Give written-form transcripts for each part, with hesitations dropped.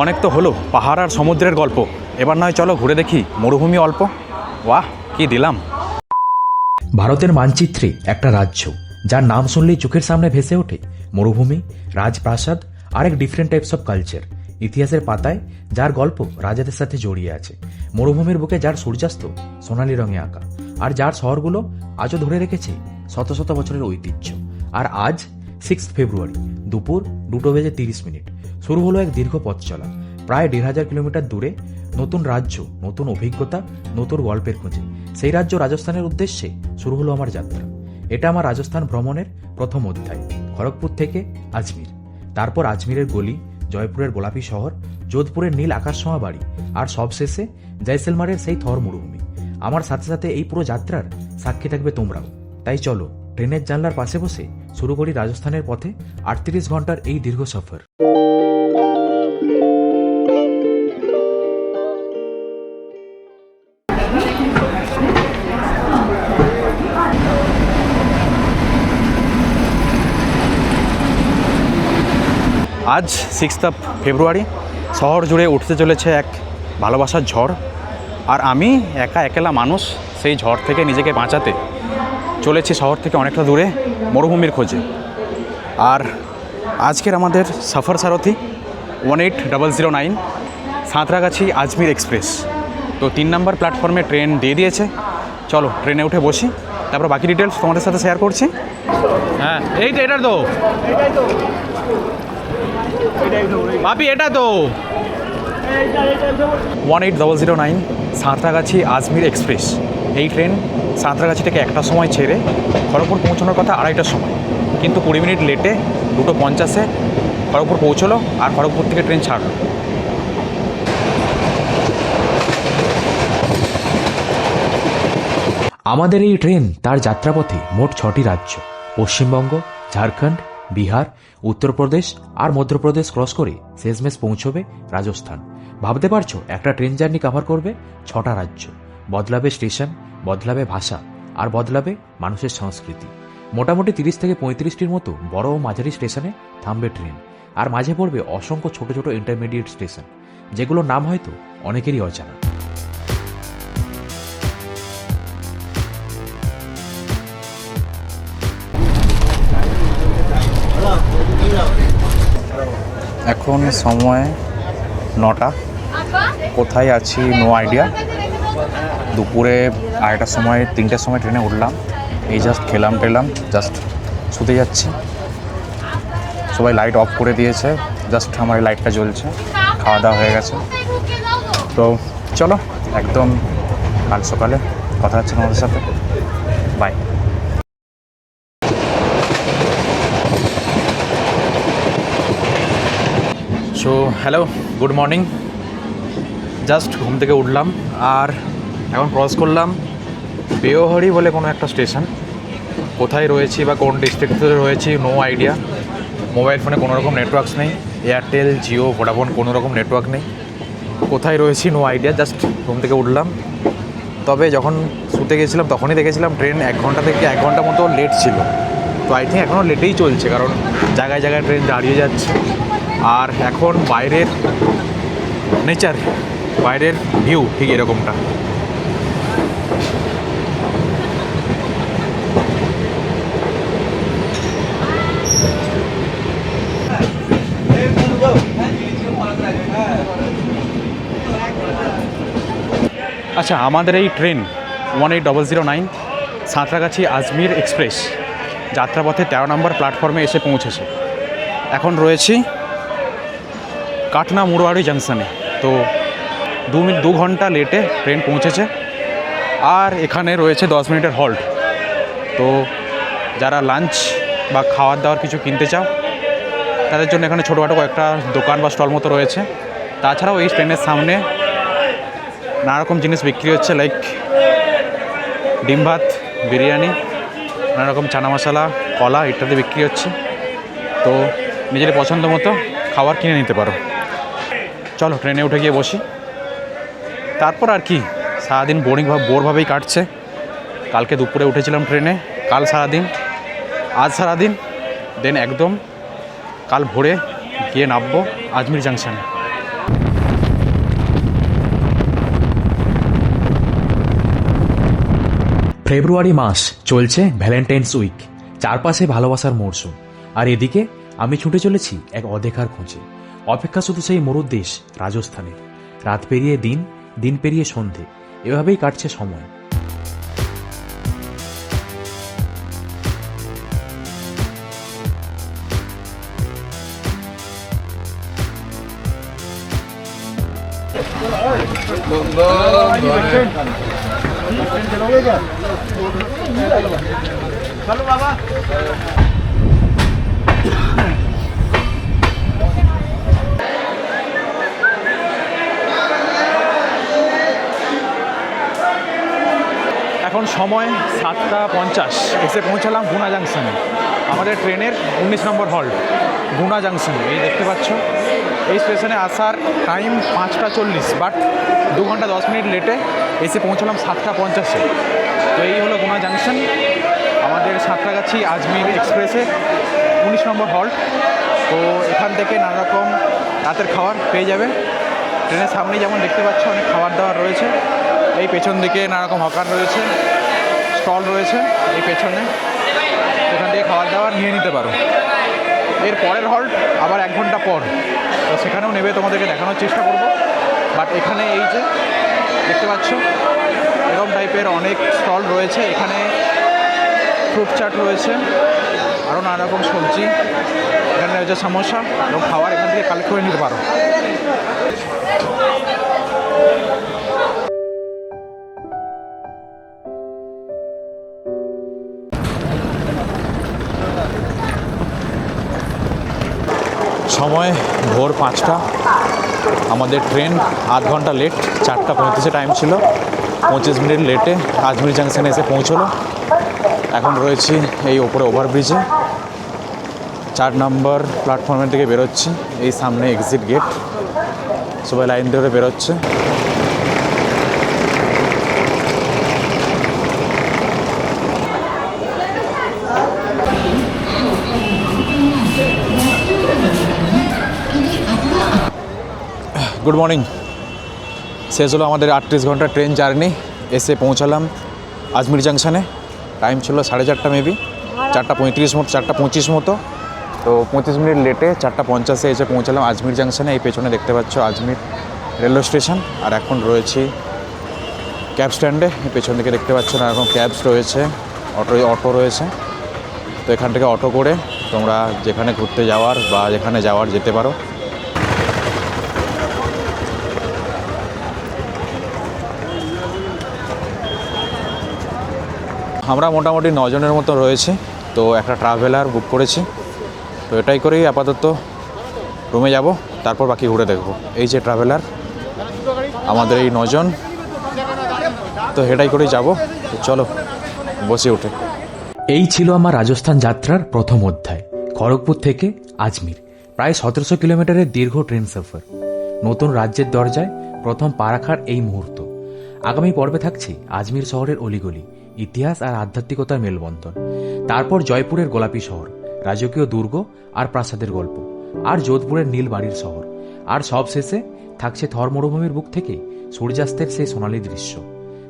অনেক তো হলো পাহাড় আর সমুদ্রের গল্প, এবার নয় চলো ঘুরে দেখি মরুভূমি অল্প। বাহ কি দিলাম। ভারতের মানচিত্রে একটা রাজ্য যার নাম শুনলেই চোখের সামনে ভেসে ওঠে মরুভূমি, রাজপ্রাসাদ আর এক ডিফারেন্ট টাইপস অফ কালচার। ইতিহাসের পাতায় যার গল্প রাজাদের সাথে জড়িয়ে আছে, মরুভূমির বুকে যার সূর্যাস্ত সোনালি রঙে আঁকা, আর যার শহরগুলো আজও ধরে রেখেছে শত শত বছরের ঐতিহ্য। আর আজ 6 ফেব্রুয়ারি দুপুর 2:30 শুরু হলো এক দীর্ঘ পথ চলা। প্রায় 1500 কিলোমিটার দূরে নতুন রাজ্য, নতুন অভিজ্ঞতা, নতুন গল্পের খোঁজে সেই রাজ্য রাজস্থানের উদ্দেশ্যে শুরু হলো আমার যাত্রা। এটা আমার রাজস্থান ভ্রমণের প্রথম অধ্যায়। খড়গপুর থেকে আজমির, তারপর আজমিরের গলি, জয়পুরের গোলাপি শহর, যোধপুরের নীল আকাশ ছোঁয়া বাড়ি, আর সবশেষে জয়সলমারের সেই থর মরুভূমি। আমার সাথে সাথে এই পুরো যাত্রার সাক্ষী থাকবে তোমরাও। তাই চলো ট্রেনের জানলার পাশে বসে শুরু করি রাজস্থানের পথে 38 ঘন্টার এই দীর্ঘ সফর। আজ 6 ফেব্রুয়ারি, শহর জুড়ে উঠতে চলেছে এক ভালোবাসার ঝড়, আর আমি একলা মানুষ সেই ঝড় থেকে নিজেকে বাঁচাতে চলেছি শহর থেকে অনেকটা দূরে মরুভূমির খোঁজে। আর আজকের আমাদের সফর সারথি 18009 সাঁতরাগাছি আজমির এক্সপ্রেস। তো 3 নম্বর প্ল্যাটফর্মে ট্রেন দিয়ে দিয়েছে। চলো ট্রেনে উঠে বসি, তারপর বাকি ডিটেলস তোমাদের সাথে শেয়ার করছি। হ্যাঁ এটা তো বাপি, এটা তো 18009 সাঁতরাগাছি আজমির এক্সপ্রেস। এই ট্রেন সাঁতরাগাছি থেকে 1টার সময় ছেড়ে খড়গপুর পৌঁছানোর কথা 2:30টার সময়, কিন্তু 20 মিনিট লেটে 2:50-এ খড়গপুর পৌঁছলো আর খড়গপুর থেকে ট্রেন ছাড়লো। আমাদের এই ট্রেন তার যাত্রাপথে মোট 6টি রাজ্য, পশ্চিমবঙ্গ, ঝাড়খণ্ড, বিহার, উত্তরপ্রদেশ আর মধ্যপ্রদেশ ক্রস করে শেষমেশ পৌঁছবে রাজস্থান। ভাবতে পারছো, একটা ট্রেন জার্নি কভার করবে 6টা রাজ্য। বদলাবে স্টেশন, বদলাবে ভাষা, আর বদলাবে মানুষের সংস্কৃতি। মোটামুটি 30 থেকে 35টির মতো বড় ও মাঝারি স্টেশনে থামবে ট্রেন, আর মাঝে পড়বে অসংখ্য ছোট ছোট ইন্টারমিডিয়েট স্টেশন, যেগুলোর নাম হয়তো অনেকেরই অজানা। এখন সময় 9টা, কোথায় আছি নো আইডিয়া। দুপুরে 2:30টার সময় 3টার সময় ট্রেনে উঠলাম, এই জাস্ট খেলাম জাস্ট শুতে যাচ্ছি। সবাই লাইট অফ করে দিয়েছে, জাস্ট আমার লাইটটা জ্বলছে। খাওয়া দাওয়া হয়ে গেছে, তো চলো একদম কাল সকালে কথা হচ্ছে তোমাদের সাথে। Bye. So hello, good morning. Just ঘুম থেকে উঠলাম আর এখন ক্রস করলাম বেওহরি বলে কোনো একটা স্টেশন। কোথায় রয়েছি বা কোন ডিস্ট্রিক্টে রয়েছি নো আইডিয়া। মোবাইল ফোনে কোনো রকম নেটওয়ার্কস নেই, এয়ারটেল, জিও, ভোডাফোন কোনো রকম নেটওয়ার্ক নেই। কোথায় রয়েছি নো আইডিয়া, জাস্ট ঘুম থেকে উঠলাম। তবে যখন শুতে গেছিলাম তখনই দেখেছিলাম ট্রেন 1 ঘন্টা থেকে 1 ঘন্টা মতো লেট ছিল। তো আই থিঙ্ক এখনও লেটেই চলছে, কারণ জায়গায় জায়গায় ট্রেন দাঁড়িয়ে যাচ্ছে। আর এখন বাইরের নেচার, বাইরের ভিউ ঠিক এরকমটা। আচ্ছা, আমাদের এই ট্রেন 18009 সাঁতরাগাছি আজমির এক্সপ্রেস যাত্রাপথে 13 নম্বর প্ল্যাটফর্মে এসে পৌঁছেছে। এখন রয়েছি কাটনা মুরবাড়ি জাংশনে। তো 2 ঘন্টা লেটে ট্রেন পৌঁছেছে, আর এখানে রয়েছে 10 মিনিটের হল্ট। তো যারা লাঞ্চ বা খাওয়ার দাওয়ার কিছু কিনতে চাও তাদের জন্য এখানে ছোটোখাটো কয়েকটা দোকান বা স্টল মতো রয়েছে। তাছাড়াও এই ট্রেনের সামনে নানা রকম জিনিস বিক্রি হচ্ছে, লাইক ডিম ভাত, বিরিয়ানি, নানা রকম চানা মশলা, কলা ইত্যাদি বিক্রি হচ্ছে। তো নিজের পছন্দ মতো খাবার কিনে নিতে পারো। চলো ট্রেনে উঠে গিয়ে বসি। তারপর আর কি, সারাদিন বোরভাবেই কাটছে। কালকে দুপুরে উঠেছিলাম ট্রেনে, কাল সারাদিন, আজ সারাদিন, দেন একদম কাল ভোরে গিয়ে নামবো আজমির জাংশনে। ফেব্রুয়ারি মাস, চলছে ভ্যালেন্টাইন্স উইক, চারপাশে ভালোবাসার মরশুম, আর এদিকে আমি ছুটে চলেছি এক অদেখার খোঁজে। অপেক্ষা শুধু সেই মরুর দেশ রাজস্থানের। রাত পেরিয়ে দিন, দিন পেরিয়ে সন্ধে, এভাবেই কাটছে সময়। এখন সময় 7:50, এসে পৌঁছালাম গুনা জাংশনে। আমাদের ট্রেনের 19 নম্বর হল্ট গুনা জাংশন। এই দেখতে পাচ্ছ, এই স্টেশনে আসার টাইম 5:40, বাট 2 ঘন্টা 10 মিনিট লেটে এসে পৌঁছালাম 7:50-এ। তো এই হলো গুনা জাংশন, আমাদের সাঁতরাগাছি আজমির এক্সপ্রেসে 19 নম্বর হল্ট। তো এখান থেকে নানা রকম রাতের খাবার পেয়ে যাবে। ট্রেনের সামনেই যেমন দেখতে পাচ্ছ অনেক খাবার দাবার রয়েছে। এই পেছন দিকে নানা রকম হকার রয়েছে, স্টল রয়েছে এই পেছনে, এখান থেকে খাবার দাবার নিয়ে নিতে পারো। এর পরের হল্ট আবার 1 ঘন্টা পর, তো সেখানেও নেবে, তোমাদেরকে দেখানোর চেষ্টা করব। বাট এখানে এই যে দেখতে পাচ্ছ এরকম টাইপের অনেক স্টল রয়েছে। এখানে ফ্রুট চাট রয়েছে, আরও নানা রকম সবজি, এখানে রয়েছে সমোসা এবং খাবার এখান থেকে কালেক্ট করে নিতে পারো। সময় ভোর 5টা, আমাদের ট্রেন আধ ঘন্টা লেট, 4:35 টাইম ছিল, 25 মিনিট লেটে আজমির জাংশনে এসে পৌঁছলো। এখন রয়েছি এই ওপরে ওভারব্রিজে, 4 নম্বর প্ল্যাটফর্মের থেকে বেরোচ্ছি। এই সামনে এক্সিট গেট, সবাই লাইন ধরে বেরোচ্ছে। Good morning. শেষ হলো আমাদের 38 ঘন্টা ট্রেন জার্নি, এসে পৌঁছালাম আজমির জাংশনে। টাইম ছিল 4:30 মেবি, 4:35 মতো, 4:25 মতো। তো 25 মিনিট লেটে 4:50-এ এসে পৌঁছালাম আজমির জাংশনে। এই পেছনে দেখতে পাচ্ছ আজমির রেলওয়ে স্টেশন। আর এখন রয়েছি ক্যাব স্ট্যান্ডে। এই পেছন দিকে দেখতে পাচ্ছ না এরকম ক্যাবস রয়েছে, অটো রয়েছে। তো এখান থেকে অটো করে তোমরা যেখানে ঘুরতে যাওয়ার বা যেখানে যাওয়ার যেতে পারো। আমরা মোটামুটি 9 জনের মতো রয়েছি। তো একটা ট্রাভেলার বুক করেছি, তো এটাই করেই আপাতত রুমে যাব, তারপর বাকি ঘুরে দেখব। এই যে ট্রাভেলার, আমাদের এই 9 জন, তো এটাই করেই যাব। তো চলো বসে উঠে। এই ছিল আমার রাজস্থান যাত্রার প্রথম অধ্যায়, খড়গপুর থেকে আজমির, প্রায় 1700 কিলোমিটারের দীর্ঘ ট্রেন সফর। নতুন রাজ্যের দরজায় প্রথম পা রাখার এই মুহূর্ত। আগামী পর্বে থাকছে আজমির শহরের অলিগলি, ইতিহাস আর আধ্যাত্মিকতার মেলবন্ধন। তারপর জয়পুরের গোলাপি শহর, রাজকীয় দুর্গ আর প্রাসাদের গল্প, আর যোধপুরের নীল বাড়ির শহর। আর সব শেষে থাকছে থর মরুভূমির বুক থেকে সূর্যাস্তের সেই সোনালী দৃশ্য।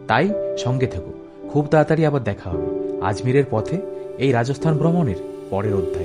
তাই সঙ্গে থেকো, খুব তাড়াতাড়ি আবার দেখা হবে আজমিরের পথে এই রাজস্থান ভ্রমণের পরের অধ্যায়ে।